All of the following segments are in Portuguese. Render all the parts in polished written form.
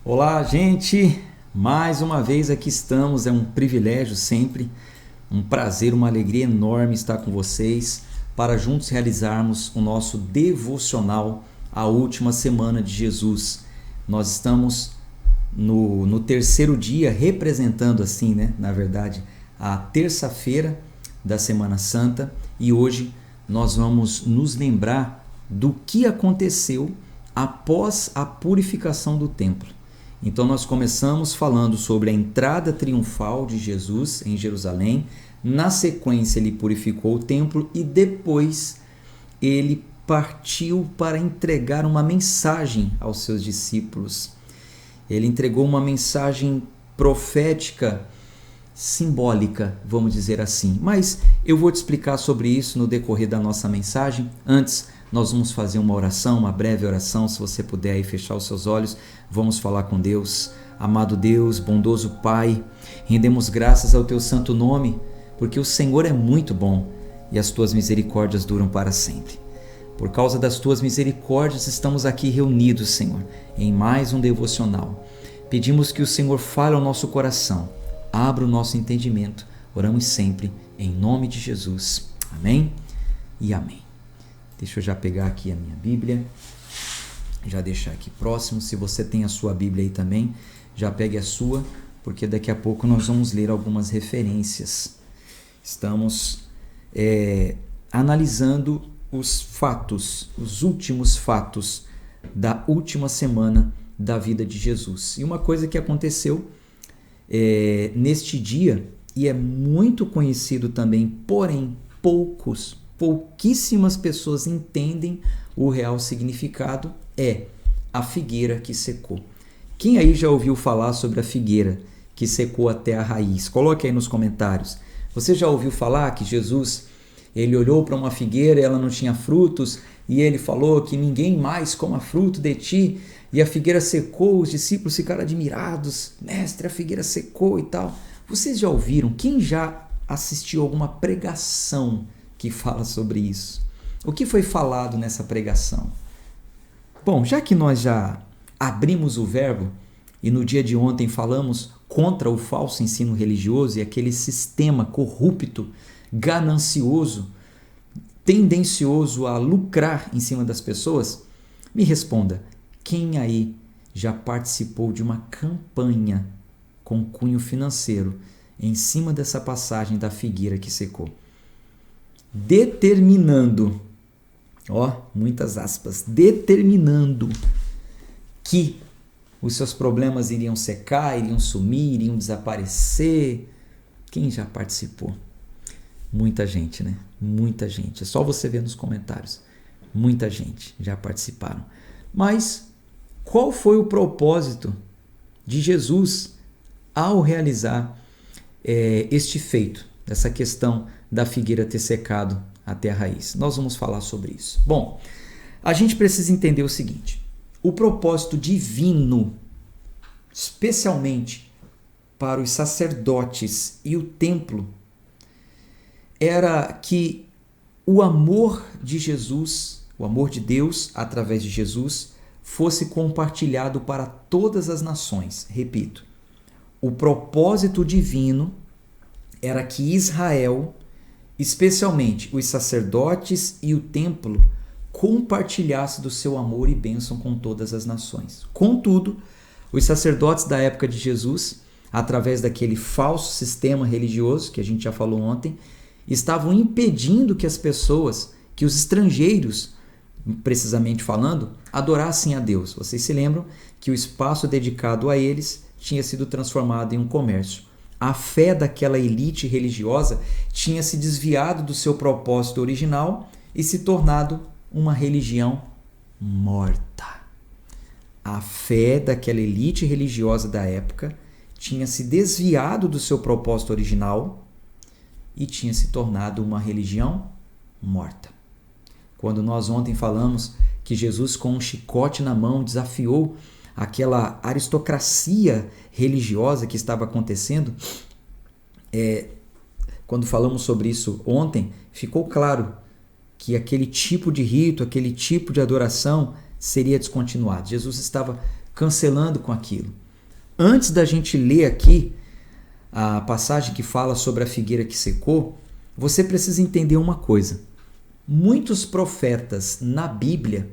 Olá, gente! Mais uma vez aqui estamos, é um privilégio sempre, um prazer, uma alegria enorme estar com vocês para juntos realizarmos o nosso devocional A Última Semana de Jesus. Nós estamos no terceiro dia, representando assim, né, na verdade, a terça-feira da Semana Santa, e hoje nós vamos nos lembrar do que aconteceu após a purificação do templo. Então nós começamos falando sobre a entrada triunfal de Jesus em Jerusalém. Na sequência ele purificou o templo e depois ele partiu para entregar uma mensagem aos seus discípulos. Ele entregou uma mensagem profética, simbólica, vamos dizer assim. Mas eu vou te explicar sobre isso no decorrer da nossa mensagem. Antes, nós vamos fazer uma oração, uma breve oração. Se você puder aí fechar os seus olhos, vamos falar com Deus. Amado Deus, bondoso Pai, rendemos graças ao teu santo nome, porque o Senhor é muito bom e as tuas misericórdias duram para sempre. Por causa das tuas misericórdias, estamos aqui reunidos, Senhor, em mais um devocional. Pedimos que o Senhor fale ao nosso coração, abra o nosso entendimento. Oramos sempre em nome de Jesus. Amém e amém. Deixa eu já pegar aqui a minha Bíblia, já deixar aqui próximo. Se você tem a sua Bíblia aí também, já pegue a sua, porque daqui a pouco nós vamos ler algumas referências. Estamos analisando os fatos, os últimos fatos da última semana da vida de Jesus. E uma coisa que aconteceu neste dia, e é muito conhecido também, porém pouquíssimas pessoas entendem o real significado, é a figueira que secou. Quem aí já ouviu falar sobre a figueira que secou até a raiz? Coloque aí nos comentários. Você já ouviu falar que Jesus, ele olhou para uma figueira e ela não tinha frutos, e ele falou que ninguém mais coma fruto de ti, e a figueira secou, os discípulos ficaram admirados, mestre, a figueira secou e tal. Vocês já ouviram? Quem já assistiu alguma pregação que fala sobre isso? O que foi falado nessa pregação? Bom, já que nós já abrimos o verbo e no dia de ontem falamos contra o falso ensino religioso e aquele sistema corrupto, ganancioso, tendencioso a lucrar em cima das pessoas, me responda, quem aí já participou de uma campanha com cunho financeiro em cima dessa passagem da figueira que secou? Determinando, muitas aspas, determinando que os seus problemas iriam secar, iriam sumir, iriam desaparecer. Quem já participou? Muita gente, né? Muita gente. É só você ver nos comentários. Muita gente já participaram. Mas qual foi o propósito de Jesus ao realizar este feito, essa questão da figueira ter secado até a raiz? Nós vamos falar sobre isso. Bom, a gente precisa entender o seguinte: o propósito divino, especialmente para os sacerdotes e o templo, era que o amor de Jesus, o amor de Deus através de Jesus, fosse compartilhado para todas as nações. Repito, o propósito divino era que Israel, especialmente os sacerdotes e o templo, compartilhasse do seu amor e bênção com todas as nações. Contudo, os sacerdotes da época de Jesus, através daquele falso sistema religioso que a gente já falou ontem, estavam impedindo que as pessoas, que os estrangeiros, precisamente falando, adorassem a Deus. Vocês se lembram que o espaço dedicado a eles tinha sido transformado em um comércio. A fé daquela elite religiosa tinha se desviado do seu propósito original e se tornado uma religião morta. A fé daquela elite religiosa da época tinha se desviado do seu propósito original e tinha se tornado uma religião morta. Quando nós ontem falamos que Jesus, com um chicote na mão, desafiou aquela aristocracia religiosa que estava acontecendo, quando falamos sobre isso ontem, ficou claro que aquele tipo de rito, aquele tipo de adoração seria descontinuado. Jesus estava cancelando com aquilo. Antes da gente ler aqui a passagem que fala sobre a figueira que secou, você precisa entender uma coisa. Muitos profetas na Bíblia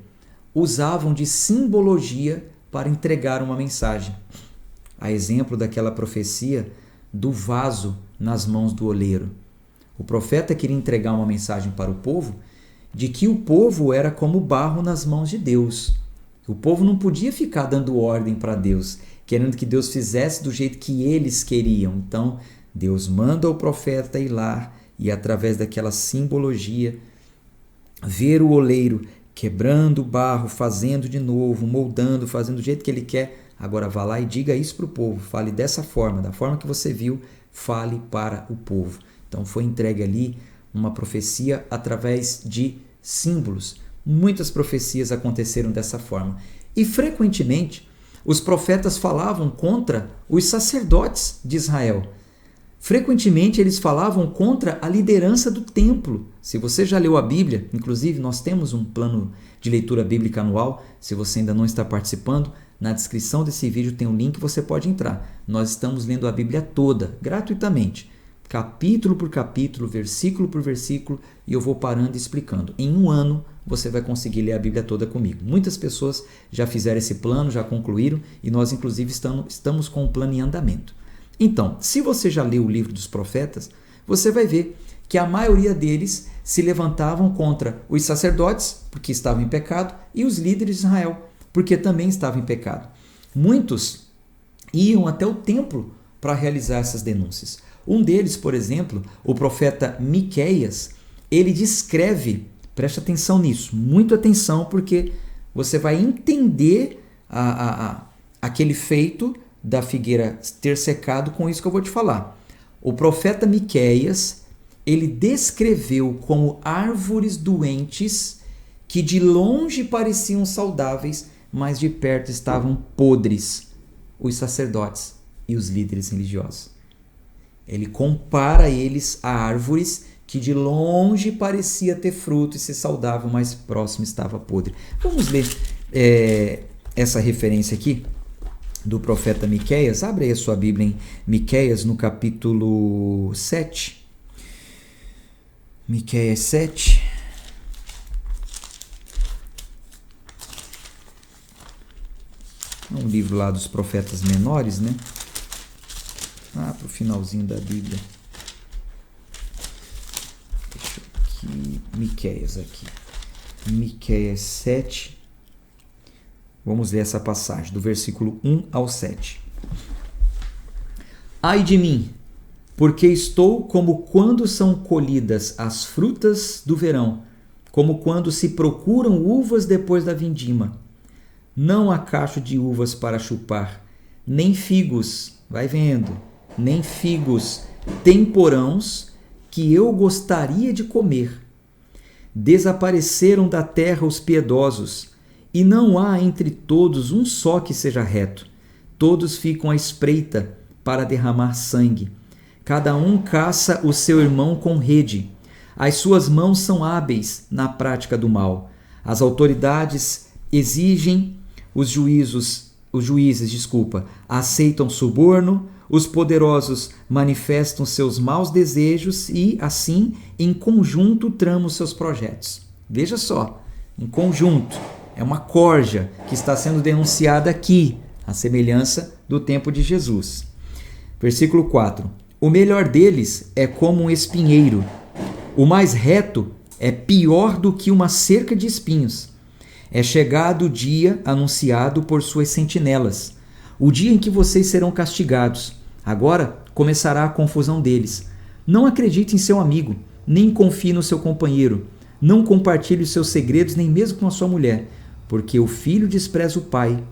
usavam de simbologia para entregar uma mensagem. A exemplo daquela profecia do vaso nas mãos do oleiro. O profeta queria entregar uma mensagem para o povo de que o povo era como barro nas mãos de Deus. O povo não podia ficar dando ordem para Deus, querendo que Deus fizesse do jeito que eles queriam. Então, Deus manda o profeta ir lá e, através daquela simbologia, ver o oleiro quebrando o barro, fazendo de novo, moldando, fazendo do jeito que ele quer. Agora vá lá e diga isso para o povo. Fale dessa forma, da forma que você viu, fale para o povo. Então foi entregue ali uma profecia através de símbolos. Muitas profecias aconteceram dessa forma. E frequentemente os profetas falavam contra os sacerdotes de Israel. Frequentemente eles falavam contra a liderança do templo. Se você já leu a Bíblia, inclusive nós temos um plano de leitura bíblica anual. Se você ainda não está participando, na descrição desse vídeo tem um link, você pode entrar. Nós estamos lendo a Bíblia toda, gratuitamente, capítulo por capítulo, versículo por versículo, e eu vou parando e explicando. Em um ano você vai conseguir ler a Bíblia toda comigo. Muitas pessoas já fizeram esse plano, já concluíram, e nós inclusive estamos com o plano em andamento. Então, se você já leu o livro dos profetas, você vai ver que a maioria deles se levantavam contra os sacerdotes, porque estavam em pecado, e os líderes de Israel, porque também estavam em pecado. Muitos iam até o templo para realizar essas denúncias. Um deles, por exemplo, o profeta Miqueias, ele descreve, preste atenção nisso, muita atenção, porque você vai entender aquele feito da figueira ter secado com isso que eu vou te falar. O profeta Miqueias, ele descreveu como árvores doentes que de longe pareciam saudáveis, mas de perto estavam podres, os sacerdotes e os líderes religiosos. Ele compara eles a árvores que de longe parecia ter fruto e ser saudável, mas próximo estava podre. Vamos ler essa referência aqui do profeta Miqueias. Abre aí a sua Bíblia em Miqueias, no capítulo 7. Miqueias 7. Um livro lá dos profetas menores, né? Para o finalzinho da Bíblia. Deixa eu aqui. Miqueias aqui. Miqueias 7. Vamos ler essa passagem, do versículo 1 ao 7. Ai de mim, porque estou como quando são colhidas as frutas do verão, como quando se procuram uvas depois da vindima. Não há cacho de uvas para chupar, nem figos, vai vendo, nem figos temporãos que eu gostaria de comer. Desapareceram da terra os piedosos, e não há entre todos um só que seja reto. Todos ficam à espreita para derramar sangue. Cada um caça o seu irmão com rede. As suas mãos são hábeis na prática do mal. As autoridades exigem, os juízes, aceitam suborno, os poderosos manifestam seus maus desejos e, assim, em conjunto tramam seus projetos. Veja só, em conjunto. É uma corja que está sendo denunciada aqui, a semelhança do tempo de Jesus. Versículo 4. O melhor deles é como um espinheiro. O mais reto é pior do que uma cerca de espinhos. É chegado o dia anunciado por suas sentinelas, o dia em que vocês serão castigados. Agora começará a confusão deles. Não acredite em seu amigo, nem confie no seu companheiro. Não compartilhe os seus segredos, nem mesmo com a sua mulher. Porque o filho despreza o pai,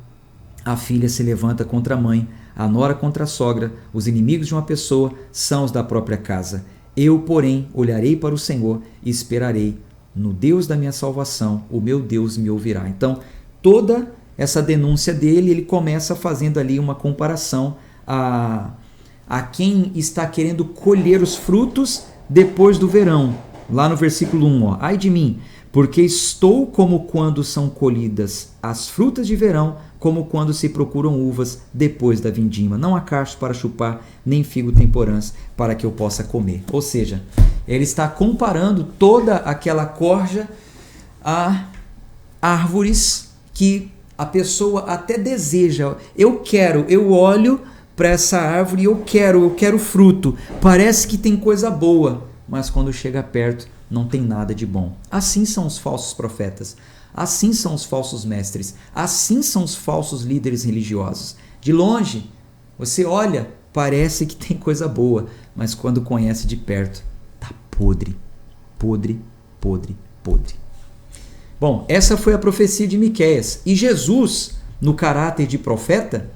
a filha se levanta contra a mãe, a nora contra a sogra, os inimigos de uma pessoa são os da própria casa. Eu, porém, olharei para o Senhor e esperarei no Deus da minha salvação, o meu Deus me ouvirá. Então, toda essa denúncia dele, ele começa fazendo ali uma comparação a quem está querendo colher os frutos depois do verão. Lá no versículo 1, ai de mim, porque estou como quando são colhidas as frutas de verão, como quando se procuram uvas depois da vindima. Não há cachos para chupar, nem figo temporãs para que eu possa comer. Ou seja, ele está comparando toda aquela corja a árvores que a pessoa até deseja. Eu olho para essa árvore e eu quero fruto. Parece que tem coisa boa, mas quando chega perto não tem nada de bom. Assim são os falsos profetas. Assim são os falsos mestres. Assim são os falsos líderes religiosos. De longe, você olha, parece que tem coisa boa, mas quando conhece de perto, tá podre, podre, podre, podre. Bom, essa foi a profecia de Miqueias. E Jesus, no caráter de profeta,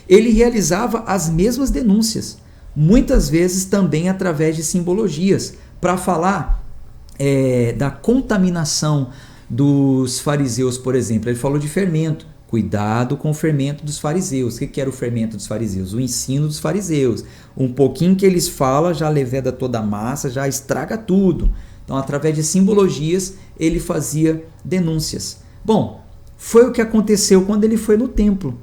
ele realizava as mesmas denúncias, muitas vezes também através de simbologias, para falar da contaminação dos fariseus, por exemplo. Ele falou de fermento. Cuidado com o fermento dos fariseus. O que era o fermento dos fariseus? O ensino dos fariseus. Um pouquinho que eles falam já leveda toda a massa, já estraga tudo. Então, através de simbologias, ele fazia denúncias. Bom, foi o que aconteceu quando ele foi no templo.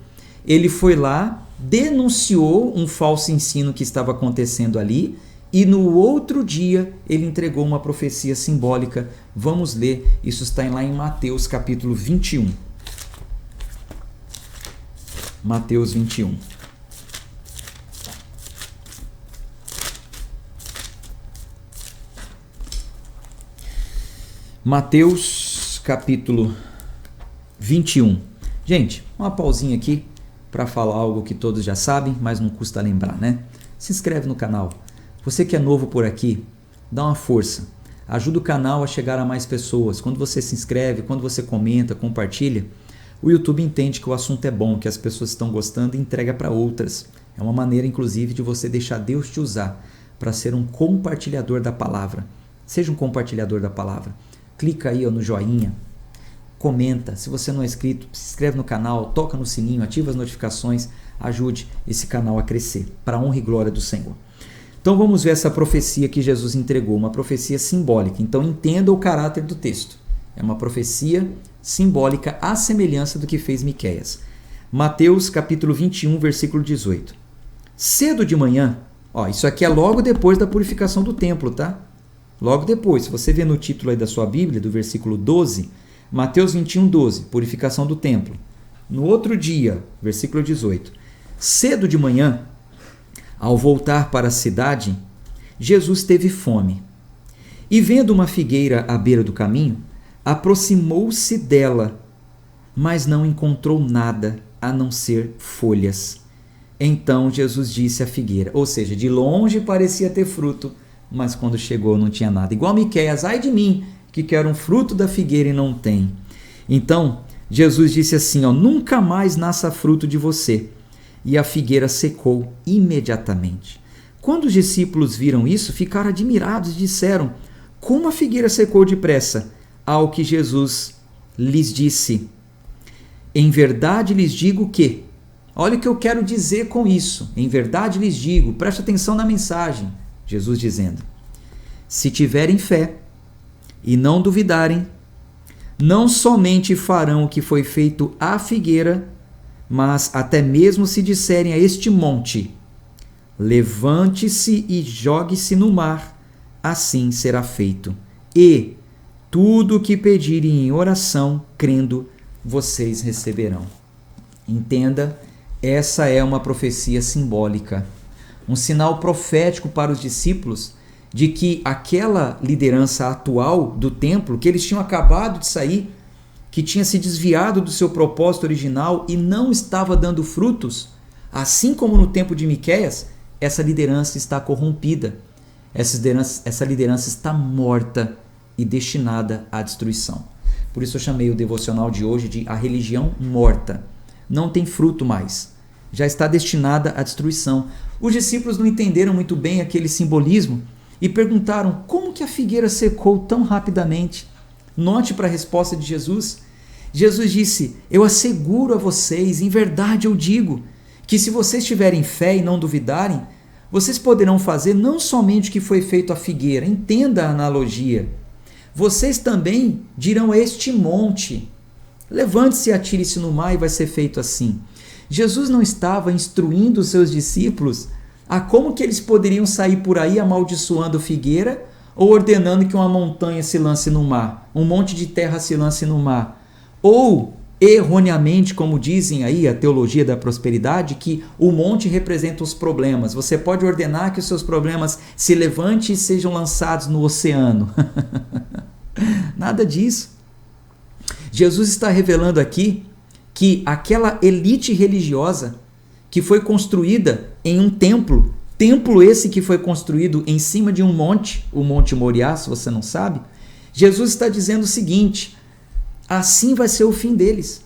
Ele foi lá, denunciou um falso ensino que estava acontecendo ali, e no outro dia ele entregou uma profecia simbólica. Vamos ler, isso está lá em Mateus capítulo 21. Mateus 21. Mateus capítulo 21. Gente, uma pausinha aqui para falar algo que todos já sabem, mas não custa lembrar, né? Se inscreve no canal. Você que é novo por aqui, dá uma força. Ajuda o canal a chegar a mais pessoas. Quando você se inscreve, quando você comenta, compartilha, o YouTube entende que o assunto é bom, que as pessoas estão gostando e entrega para outras. É uma maneira, inclusive, de você deixar Deus te usar para ser um compartilhador da palavra. Seja um compartilhador da palavra. Clica aí no joinha, comenta. Se você não é inscrito, se inscreve no canal, toca no sininho, ativa as notificações, ajude esse canal a crescer, para a honra e glória do Senhor. Então vamos ver essa profecia que Jesus entregou, uma profecia simbólica. Então entenda o caráter do texto. É uma profecia simbólica à semelhança do que fez Miqueias. Mateus capítulo 21, versículo 18. Cedo de manhã, isso aqui é logo depois da purificação do templo, tá? Logo depois, se você vê no título aí da sua Bíblia, do versículo 12, Mateus 21, 12, purificação do templo. No outro dia, versículo 18, cedo de manhã, ao voltar para a cidade, Jesus teve fome. E vendo uma figueira à beira do caminho, aproximou-se dela, mas não encontrou nada a não ser folhas. Então Jesus disse à figueira, ou seja, de longe parecia ter fruto, mas quando chegou não tinha nada. Igual Miqueias, ai de mim, que quero um fruto da figueira e não tem. Então Jesus disse assim, nunca mais nasça fruto de você. E a figueira secou imediatamente. Quando os discípulos viram isso, ficaram admirados e disseram, como a figueira secou depressa? Ao que Jesus lhes disse, em verdade lhes digo que, olha o que eu quero dizer com isso, em verdade lhes digo, preste atenção na mensagem, Jesus dizendo, se tiverem fé e não duvidarem, não somente farão o que foi feito à figueira, mas até mesmo se disserem a este monte, levante-se e jogue-se no mar, assim será feito. E tudo o que pedirem em oração, crendo, vocês receberão. Entenda, essa é uma profecia simbólica, um sinal profético para os discípulos de que aquela liderança atual do templo, que eles tinham acabado de sair, que tinha se desviado do seu propósito original e não estava dando frutos, assim como no tempo de Miqueias, essa liderança está corrompida, essa liderança está morta e destinada à destruição. Por isso eu chamei o devocional de hoje de a religião morta. Não tem fruto mais, já está destinada à destruição. Os discípulos não entenderam muito bem aquele simbolismo e perguntaram como que a figueira secou tão rapidamente. Note para a resposta de Jesus. Jesus disse, eu asseguro a vocês, em verdade eu digo, que se vocês tiverem fé e não duvidarem, vocês poderão fazer não somente o que foi feito à figueira, entenda a analogia. Vocês também dirão a este monte, Levante-se e atire-se no mar e vai ser feito assim. Jesus não estava instruindo os seus discípulos a como que eles poderiam sair por aí amaldiçoando figueira ou ordenando que uma montanha se lance no mar, um monte de terra se lance no mar. Ou, erroneamente, como dizem aí a teologia da prosperidade, que o monte representa os problemas. Você pode ordenar que os seus problemas se levantem e sejam lançados no oceano. Nada disso. Jesus está revelando aqui que aquela elite religiosa que foi construída em um templo esse que foi construído em cima de um monte, o Monte Moriá, se você não sabe, Jesus está dizendo o seguinte: assim vai ser o fim deles.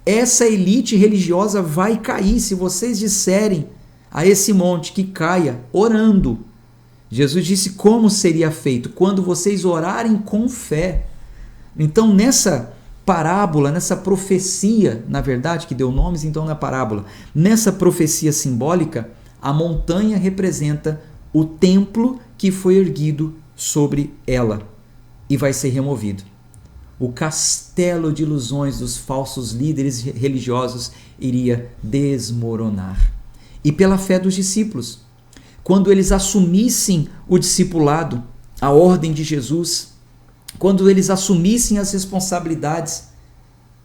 Essa elite religiosa vai cair se vocês disserem a esse monte que caia, orando. Jesus disse como seria feito, quando vocês orarem com fé. Então, nessa parábola, nessa profecia, na verdade, que deu nomes então na parábola, nessa profecia simbólica, a montanha representa o templo que foi erguido sobre ela e vai ser removido. O castelo de ilusões dos falsos líderes religiosos iria desmoronar. E pela fé dos discípulos, quando eles assumissem o discipulado, a ordem de Jesus, quando eles assumissem as responsabilidades,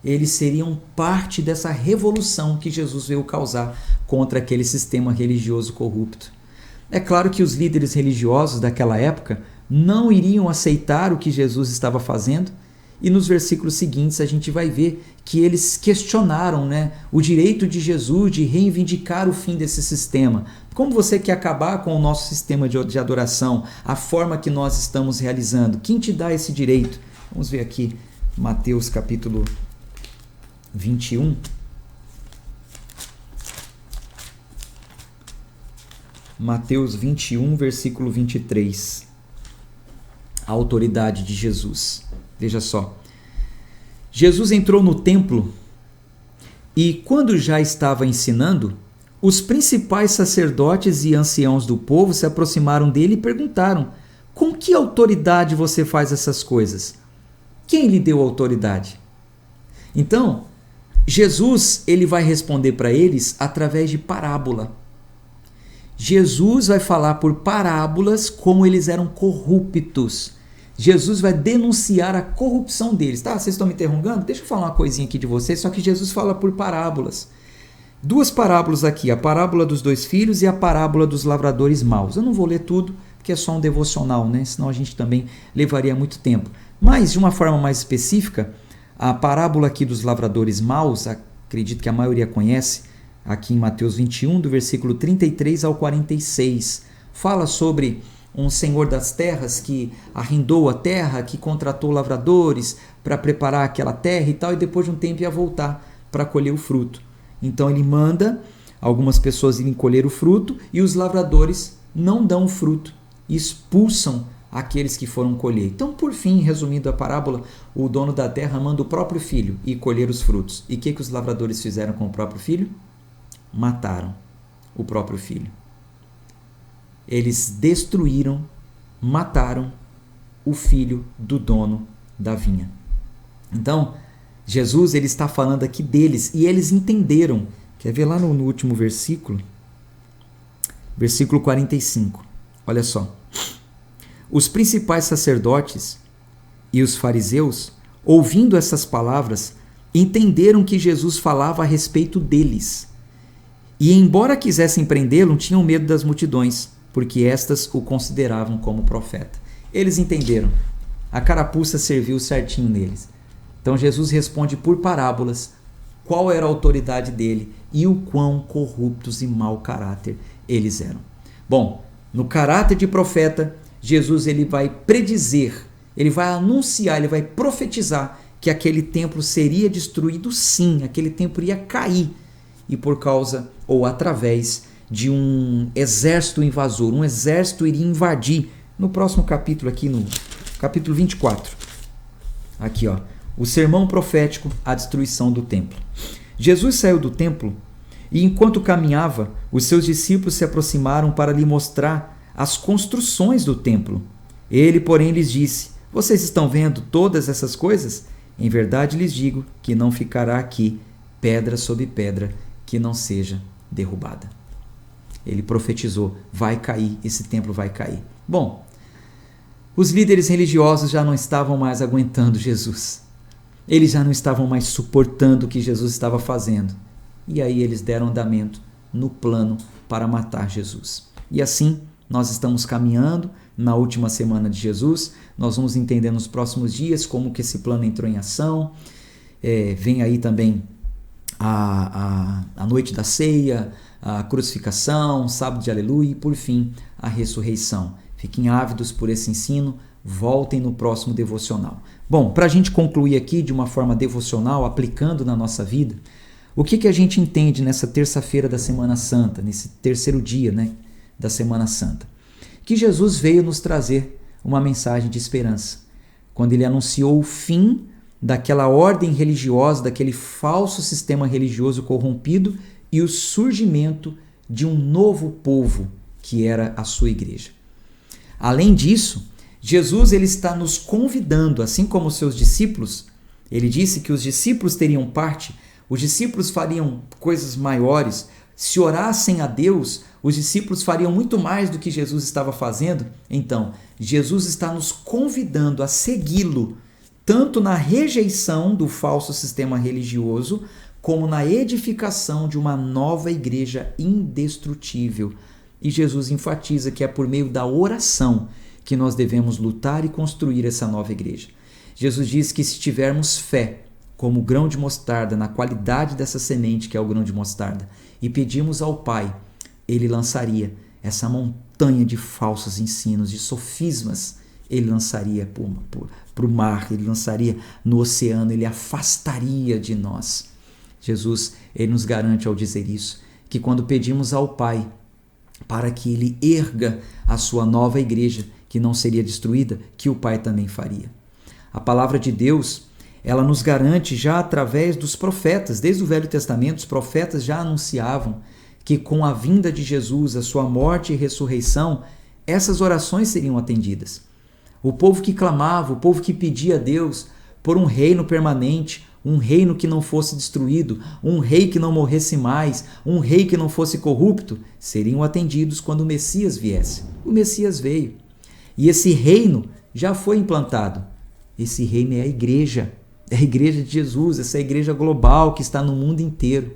eles seriam parte dessa revolução que Jesus veio causar contra aquele sistema religioso corrupto. É claro que os líderes religiosos daquela época não iriam aceitar o que Jesus estava fazendo, e nos versículos seguintes a gente vai ver que eles questionaram, o direito de Jesus de reivindicar o fim desse sistema. Como você quer acabar com o nosso sistema de adoração, a forma que nós estamos realizando? Quem te dá esse direito? Vamos ver aqui, Mateus capítulo 21. Mateus 21, versículo 23. A autoridade de Jesus. Veja só. Jesus entrou no templo e, quando já estava ensinando, os principais sacerdotes e anciãos do povo se aproximaram dele e perguntaram: com que autoridade você faz essas coisas? Quem lhe deu autoridade? Então, Jesus ele vai responder para eles através de parábola. Jesus vai falar por parábolas como eles eram corruptos. Jesus vai denunciar a corrupção deles. Tá, vocês estão me interrogando? Deixa eu falar uma coisinha aqui de vocês, só que Jesus fala por parábolas. Duas parábolas aqui, a parábola dos 2 filhos e a parábola dos lavradores maus. Eu não vou ler tudo, porque é só um devocional, senão a gente também levaria muito tempo. Mas, de uma forma mais específica, a parábola aqui dos lavradores maus, acredito que a maioria conhece, aqui em Mateus 21, do versículo 33 ao 46, fala sobre um senhor das terras que arrendou a terra, que contratou lavradores para preparar aquela terra e tal, e depois de um tempo ia voltar para colher o fruto. Então ele manda algumas pessoas irem colher o fruto e os lavradores não dão o fruto, expulsam aqueles que foram colher. Então, por fim, resumindo a parábola, o dono da terra manda o próprio filho ir colher os frutos. E o que os lavradores fizeram com o próprio filho? Mataram o próprio filho. Eles destruíram, mataram o filho do dono da vinha. Então, Jesus ele está falando aqui deles e eles entenderam. Quer ver lá no último versículo? Versículo 45. Olha só. Os principais sacerdotes e os fariseus, ouvindo essas palavras, entenderam que Jesus falava a respeito deles. E, embora quisessem prendê-lo, tinham medo das multidões, porque estas o consideravam como profeta. Eles entenderam. A carapuça serviu certinho neles. Então Jesus responde por parábolas qual era a autoridade dele e o quão corruptos e mau caráter eles eram. Bom, no caráter de profeta, Jesus ele vai predizer, ele vai anunciar, ele vai profetizar que aquele templo seria destruído sim, aquele templo ia cair, e por causa ou através de um exército invasor, um exército iria invadir. No próximo capítulo aqui, no capítulo 24, aqui ó, o sermão profético, a destruição do templo. Jesus saiu do templo e enquanto caminhava, os seus discípulos se aproximaram para lhe mostrar as construções do templo. Ele, porém, lhes disse: vocês estão vendo todas essas coisas? Em verdade lhes digo que não ficará aqui pedra sobre pedra que não seja derrubada. Ele profetizou, vai cair, esse templo vai cair. Bom, os líderes religiosos já não estavam mais aguentando Jesus. Eles já não estavam mais suportando o que Jesus estava fazendo. E aí eles deram andamento no plano para matar Jesus. E assim, nós estamos caminhando na última semana de Jesus. Nós vamos entender nos próximos dias como que esse plano entrou em ação. Vem aí também a noite da ceia, a crucificação, sábado de aleluia e, por fim, a ressurreição. Fiquem ávidos por esse ensino, voltem no próximo devocional. Bom, para a gente concluir aqui de uma forma devocional, aplicando na nossa vida, o que a gente entende nessa terça-feira da Semana Santa, nesse terceiro dia, da Semana Santa? Que Jesus veio nos trazer uma mensagem de esperança, quando ele anunciou o fim daquela ordem religiosa, daquele falso sistema religioso corrompido e o surgimento de um novo povo, que era a sua igreja. Além disso, Jesus ele está nos convidando, assim como os seus discípulos, ele disse que os discípulos teriam parte, os discípulos fariam coisas maiores, se orassem a Deus, os discípulos fariam muito mais do que Jesus estava fazendo. Então, Jesus está nos convidando a segui-lo, tanto na rejeição do falso sistema religioso, como na edificação de uma nova igreja indestrutível. E Jesus enfatiza que é por meio da oração que nós devemos lutar e construir essa nova igreja. Jesus diz que se tivermos fé, como o grão de mostarda, na qualidade dessa semente que é o grão de mostarda, e pedirmos ao Pai, ele lançaria essa montanha de falsos ensinos, de sofismas, ele lançaria para o mar, ele lançaria no oceano, ele afastaria de nós. Jesus, ele nos garante ao dizer isso, que quando pedimos ao Pai para que ele erga a sua nova igreja, que não seria destruída, que o Pai também faria. A palavra de Deus, ela nos garante já através dos profetas, desde o Velho Testamento, os profetas já anunciavam que com a vinda de Jesus, a sua morte e ressurreição, essas orações seriam atendidas. O povo que clamava, o povo que pedia a Deus por um reino permanente, um reino que não fosse destruído, um rei que não morresse mais, um rei que não fosse corrupto, seriam atendidos quando o Messias viesse. O Messias veio. E esse reino já foi implantado. Esse reino é a igreja de Jesus, essa igreja global que está no mundo inteiro.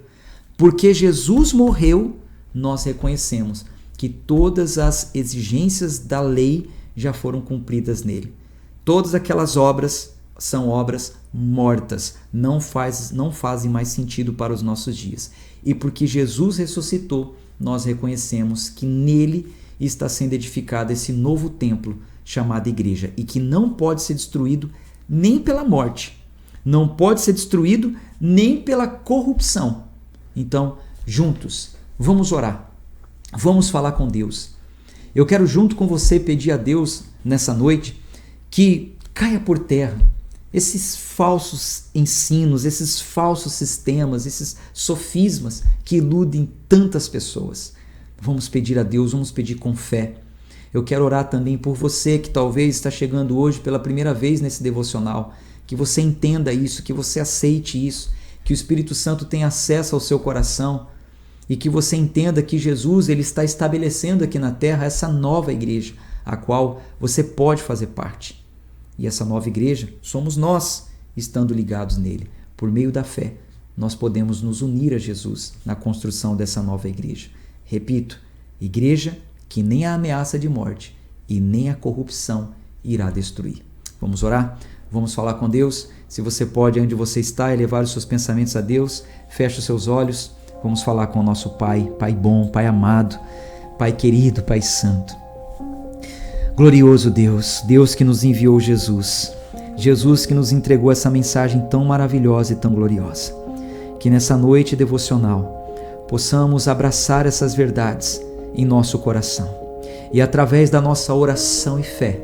Porque Jesus morreu, nós reconhecemos que todas as exigências da lei já foram cumpridas nele. Todas aquelas obras são obras mortas, não fazem mais sentido para os nossos dias. E porque Jesus ressuscitou, nós reconhecemos que nele está sendo edificado esse novo templo chamado igreja e que não pode ser destruído nem pela morte, não pode ser destruído nem pela corrupção. Então, juntos, vamos orar, vamos falar com Deus. Eu quero junto com você pedir a Deus nessa noite que caia por terra esses falsos ensinos, esses falsos sistemas, esses sofismas que iludem tantas pessoas. Vamos pedir a Deus, vamos pedir com fé. Eu quero orar também por você que talvez está chegando hoje pela primeira vez nesse devocional, que você entenda isso, que você aceite isso, que o Espírito Santo tenha acesso ao seu coração e que você entenda que Jesus ele está estabelecendo aqui na terra essa nova igreja, a qual você pode fazer parte. E essa nova igreja somos nós, estando ligados nele. Por meio da fé, nós podemos nos unir a Jesus na construção dessa nova igreja. Repito, igreja que nem a ameaça de morte e nem a corrupção irá destruir. Vamos orar? Vamos falar com Deus? Se você pode, onde você está, elevar os seus pensamentos a Deus, feche os seus olhos. Vamos falar com o nosso Pai, Pai bom, Pai amado, Pai querido, Pai santo. Glorioso Deus, Deus que nos enviou Jesus, Jesus que nos entregou essa mensagem tão maravilhosa e tão gloriosa. Que nessa noite devocional possamos abraçar essas verdades em nosso coração. E através da nossa oração e fé,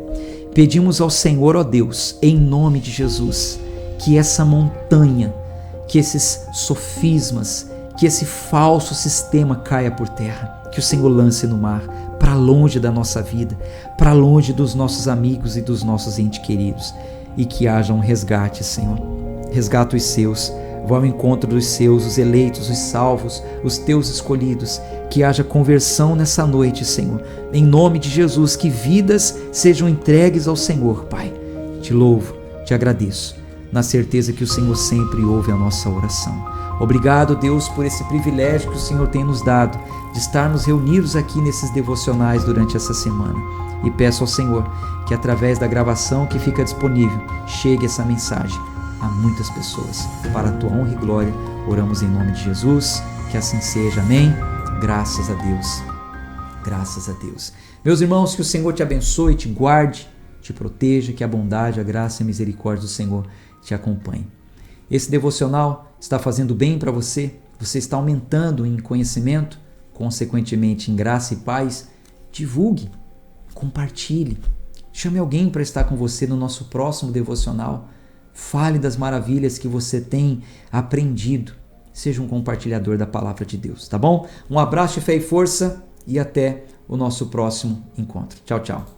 pedimos ao Senhor, ó Deus, em nome de Jesus, que essa montanha, que esses sofismas, que esse falso sistema caia por terra, que o Senhor lance no mar, para longe da nossa vida, para longe dos nossos amigos e dos nossos entes queridos, e que haja um resgate, Senhor. resgata os seus, vá ao encontro dos seus, os eleitos, os salvos, os teus escolhidos, que haja conversão nessa noite, Senhor, em nome de Jesus, que vidas sejam entregues ao Senhor, Pai. Te louvo, te agradeço, na certeza que o Senhor sempre ouve a nossa oração. Obrigado, Deus, por esse privilégio que o Senhor tem nos dado de estarmos reunidos aqui nesses devocionais durante essa semana. E peço ao Senhor que através da gravação que fica disponível, chegue essa mensagem a muitas pessoas. Para a tua honra e glória, oramos em nome de Jesus, que assim seja, amém? Graças a Deus, graças a Deus. Meus irmãos, que o Senhor te abençoe, te guarde, te proteja, que a bondade, a graça e a misericórdia do Senhor te acompanhe. Esse devocional está fazendo bem para você? Você está aumentando em conhecimento, consequentemente em graça e paz? Divulgue, compartilhe, chame alguém para estar com você no nosso próximo devocional. Fale das maravilhas que você tem aprendido. Seja um compartilhador da palavra de Deus, tá bom? Um abraço de fé e força e até o nosso próximo encontro. Tchau, tchau.